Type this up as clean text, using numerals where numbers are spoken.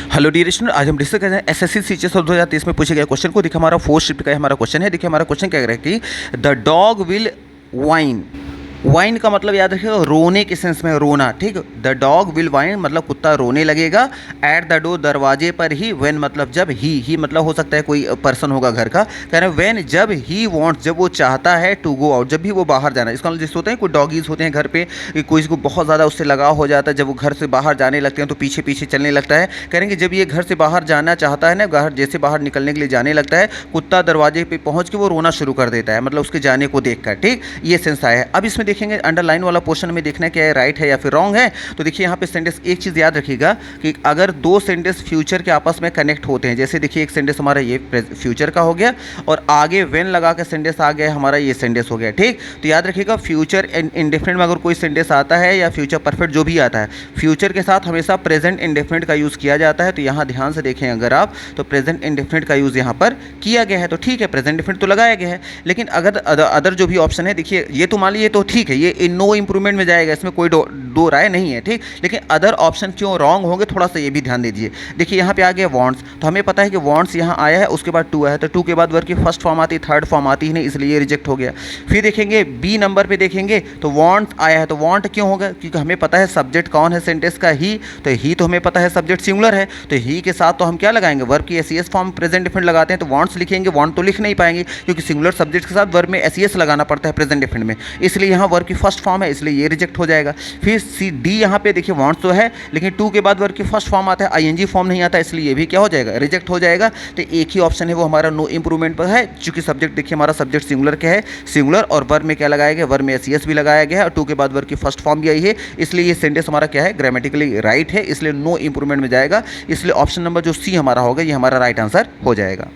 Hello dear student, आज हम discuss कर रहे हैं एसएससी सीजीएस 2023 में पूछे गए क्वेश्चन को। देखिए हमारा फोर्थ शिफ्ट का हमारा क्वेश्चन है। देखिए हमारा क्वेश्चन क्या कह रहा है कि the dog will wine. Wine का मतलब याद रखिएगा रोने के सेंस में रोना, ठीक। द डॉग विल वाइन मतलब कुत्ता रोने लगेगा। एट द डोर दरवाजे पर ही, व्हेन मतलब जब, ही मतलब हो सकता है कोई पर्सन होगा घर का। कह रहे हैं व्हेन जब ही वांट्स, जब वो चाहता है, टू गो आउट जब भी वो बाहर जाना। इसका मतलब जैसे होते हैं कोई डॉगीज होते हैं घर पे, कोई को बहुत ज़्यादा उससे लगाव हो जाता है, जब वो घर से बाहर जाने लगते हैं तो पीछे पीछे चलने लगता है। कह रहे हैं कि जब ये घर से बाहर जाना चाहता है ना, घर जैसे बाहर निकलने के लिए जाने लगता है, कुत्ता दरवाजे पे पहुंच के वो रोना शुरू कर देता है, मतलब उसके जाने को देखकर, ठीक। ये सेंस आया है। अब इसमें देखेंगे अंडरलाइन वाला पोर्शन में देखना है क्या है, राइट है या फिर रॉन्ग है। तो देखिए यहाँ पे सेंटेंस, एक चीज़ याद रखिएगा कि अगर दो सेंटेंस फ्यूचर के आपस में कनेक्ट होते हैं, जैसे देखिए एक सेंटेंस हमारा ये फ्यूचर का हो गया और आगे व्हेन लगा के सेंटेंस आ गया, हमारा ये सेंटेंस हो गया, ठीक। तो याद रखिएगा फ्यूचर इंडेफिनिट में अगर कोई सेंटेंस आता है या फ्यूचर परफेक्ट जो भी आता है, फ्यूचर के साथ हमेशा प्रेजेंट इंडेफिनिट का यूज़ किया जाता है। तो यहाँ ध्यान से देखें अगर आप, तो प्रेजेंट इंडेफिनिट का यूज़ यहाँ पर किया गया है, तो ठीक है, प्रेजेंट इंडेफिनिट तो लगाया गया है। लेकिन अगर अदर जो भी ऑप्शन है, देखिए ये तो मान लीजिए तो ठीक है, ये नो इंप्रूवमेंट में जाएगा, इसमें कोई दो राय नहीं है, ठीक। लेकिन अदर ऑप्शन क्यों रॉन्ग होंगे, थोड़ा सा ये भी ध्यान दीजिए। देखिए यहाँ पे आ गया वांट्स, तो हमें पता है कि वांट्स यहाँ आया है, उसके बाद टू आया है, तो टू के बाद वर्ब की फर्स्ट फॉर्म आती है, थर्ड फॉर्म आती ही नहीं, इसलिए ये रिजेक्ट हो गया। फिर देखेंगे बी नंबर पे देखेंगे तो वांट्स आया है, तो वांट क्यों होगा, क्योंकि हमें पता है सब्जेक्ट कौन है सेंटेंस का, ही। तो ही तो हमें पता है सब्जेक्ट सिंगुलर है, तो ही के साथ तो हम क्या लगाएंगे, वर्ब की एस फॉर्म प्रेजेंट डिफिनिट लगाते हैं, तो वांट्स लिखेंगे। वांट तो लिख नहीं पाएंगे क्योंकि सिंगुलर सब्जेक्ट के साथ वर्ब में एस लगाना पड़ता है प्रेजेंट डिफिनिट में, इसलिए यहाँ वर्ब की फर्स्ट फॉर्म है, इसलिए ये रिजेक्ट हो जाएगा। फिर सी डी यहाँ पे देखिए वांट्स तो है, लेकिन टू के बाद वर्ब की फर्स्ट फॉर्म आता है, आईएनजी फॉर्म नहीं आता, इसलिए ये भी क्या हो जाएगा, रिजेक्ट हो जाएगा। तो एक ही ऑप्शन है वो हमारा नो इंप्रूवमेंट पर है, क्योंकि सब्जेक्ट देखिए हमारा सब्जेक्ट सिंगुलर क्या है, सिंगुलर, और वर्ब में क्या लगाया गया, वर्ब में एस भी लगाया गया है, और टू के बाद वर्ब की फर्स्ट फॉर्म भी आई है, इसलिए ये सेंटेंस हमारा क्या है, ग्रामेटिकली राइट है, इसलिए नो इंप्रूवमेंट में जाएगा। इसलिए ऑप्शन नंबर जो सी हमारा होगा ये हमारा राइट आंसर हो जाएगा।